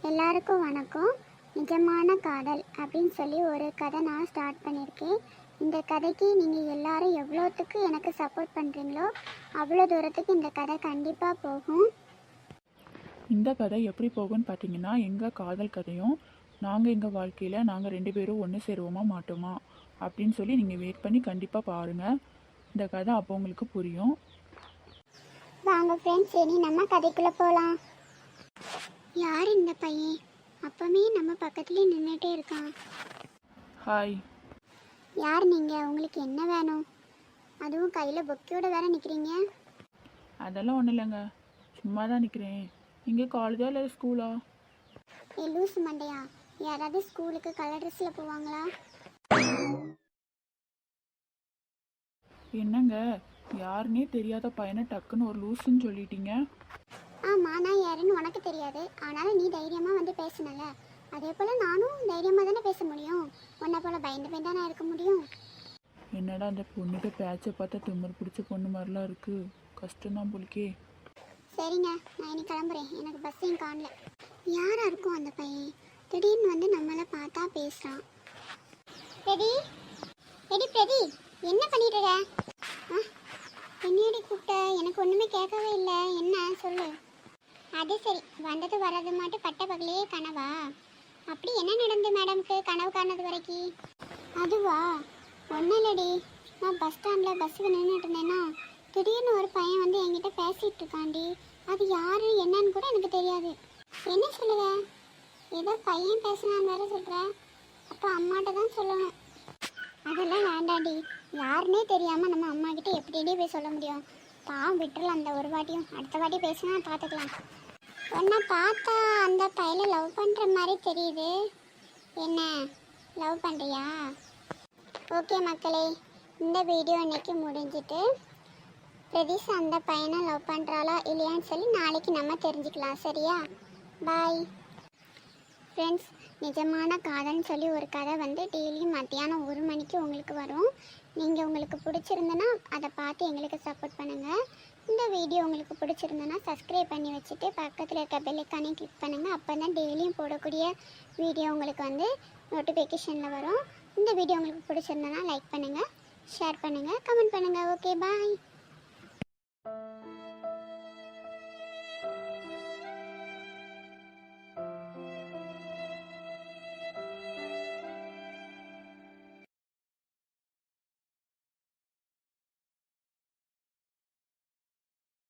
எல்லாருக்கும் வணக்கம். நிஜமான காதல் அப்படின்னு சொல்லி ஒரு கதை நான் ஸ்டார்ட் பண்ணியிருக்கேன். இந்த கதைக்கு நீங்கள் எல்லாரும் எவ்வளோத்துக்கு எனக்கு சப்போர்ட் பண்ணுறீங்களோ அவ்வளோ தூரத்துக்கு இந்த கதை கண்டிப்பாக போகும். இந்த கதை எப்படி போகும்னு பார்த்தீங்கன்னா, எங்கள் காதல் கதையும் நாங்கள் எங்கள் வாழ்க்கையில் நாங்கள் 2 பேரும் ஒன்று சேருவோமா மாட்டோமா அப்படின்னு சொல்லி நீங்கள் வெயிட் பண்ணி கண்டிப்பாக பாருங்கள். இந்த கதை அப்போ உங்களுக்கு புரியும். வாங்க ஃப்ரெண்ட்ஸ், இனி நம்ம கதைக்குள்ளே போகலாம். யார் இந்த பையன்? அப்பவே நம்ம பக்கத்துலேயே நின்றுட்டே இருக்கான். ஹாய். யார் நீங்கள்? உங்களுக்கு என்ன வேணும்? அதுவும் கையில் பொக்கையோட வேற நிற்கிறீங்க. அதெல்லாம் ஒன்றும் இல்லைங்க, சும்மா தான் நிற்கிறேன். இங்கே காலேஜா இல்லை ஸ்கூலா? ஏ லூசு மண்டையா, யாராவது ஸ்கூலுக்கு கலர் ட்ரெஸ்ஸில் போவாங்களா? என்னங்க, யாருன்னே தெரியாத பையனை டக்குன்னு ஒரு லூசுன்னு சொல்லிட்டீங்க. ஆமாம், நான் யாருன்னு உனக்கு தெரியாது. ஆனாலும் நீ தைரியமாக வந்து பேசினல, அதே போல் நானும் தைரியமாக தானே பேச முடியும். உன்னை போல் பயந்து பயந்து நான் இருக்க முடியும். என்னடா அந்த பொண்ணுக்கு பேச்சை பார்த்தா திமிர் பிடிச்ச பொண்ணு மாதிரிலாம் இருக்குது. கஷ்டம்தான் போலிக்கே. சரிங்க, நான் இனி கிளம்புறேன். எனக்கு பஸ்ஸையும் காணல. யாராக இருக்கும் அந்த பையன்? திடீர்னு வந்து நம்மளை பார்த்தா பேசுகிறான். பெடி பெடி பெடி, என்ன பண்ணிட்டு இருக்க? என்னையடி கூப்பிட்ட? எனக்கு ஒன்றுமே கேட்கவே இல்லை. என்ன சொல்லு. அது சரி, வந்தது வர்றது மட்டும் பட்ட பகலையே கனவா? அப்படி என்ன நடந்து மேடம்க்கு கனவு காணது வரைக்கும்? அதுவா, ஒன்றும் இல்லடி. நான் பஸ் ஸ்டாண்டில் பஸ்ஸுக்கு நின்றுட்டு இருந்தேன்னா திடீர்னு ஒரு பையன் வந்து என்கிட்ட பேசிகிட்டு இருக்காண்டி. அது யார் என்னன்னு கூட எனக்கு தெரியாது. என்ன சொல்லுவ? ஏதோ பையன் பேசினான்னு வேற சொல்கிற. அப்போ அம்மாட்ட தான் சொல்லணும். அதெல்லாம் வேண்டாண்டி, யாருன்னே தெரியாமல் நம்ம அம்மா கிட்ட எப்படியே போய் சொல்ல முடியும்? பாவம், விட்டுறலாம் அந்த ஒரு வாட்டியும். அடுத்த வாட்டி பேசினா பார்த்துக்கலாம். உன்னை பார்த்தா அந்த பையனை லவ் பண்ணுற மாதிரி தெரியுது. என்ன லவ் பண்ணுறியா? ஓகே மக்களே, இந்த வீடியோ இன்னைக்கு முடிஞ்சிட்டு பிரதீஷ் அந்த பையனை லவ் பண்ணுறாளா இல்லையான்னு சொல்லி நாளைக்கு நம்ம தெரிஞ்சுக்கலாம். சரியா? Bye friends. நிஜமான காதல்னு சொல்லி ஒரு கதை வந்து டெய்லியும் மத்தியானம் 1 மணிக்கு உங்களுக்கு வரும். நீங்கள் உங்களுக்கு பிடிச்சிருந்தனா அதை பார்த்து எங்களுக்கு சப்போர்ட் பண்ணுங்கள். இந்த வீடியோ உங்களுக்கு பிடிச்சிருந்தனா சப்ஸ்கிரைப் பண்ணி வச்சுட்டு பக்கத்தில் இருக்க பெல் ஐக்கானையும் கிளிக் பண்ணுங்கள். அப்போ தான் டெய்லியும் போடக்கூடிய வீடியோ உங்களுக்கு வந்து நோட்டிஃபிகேஷனில் வரும். இந்த வீடியோ உங்களுக்கு பிடிச்சிருந்தனா லைக் பண்ணுங்கள், ஷேர் பண்ணுங்கள், கமெண்ட் பண்ணுங்கள். ஓகே, பாய்.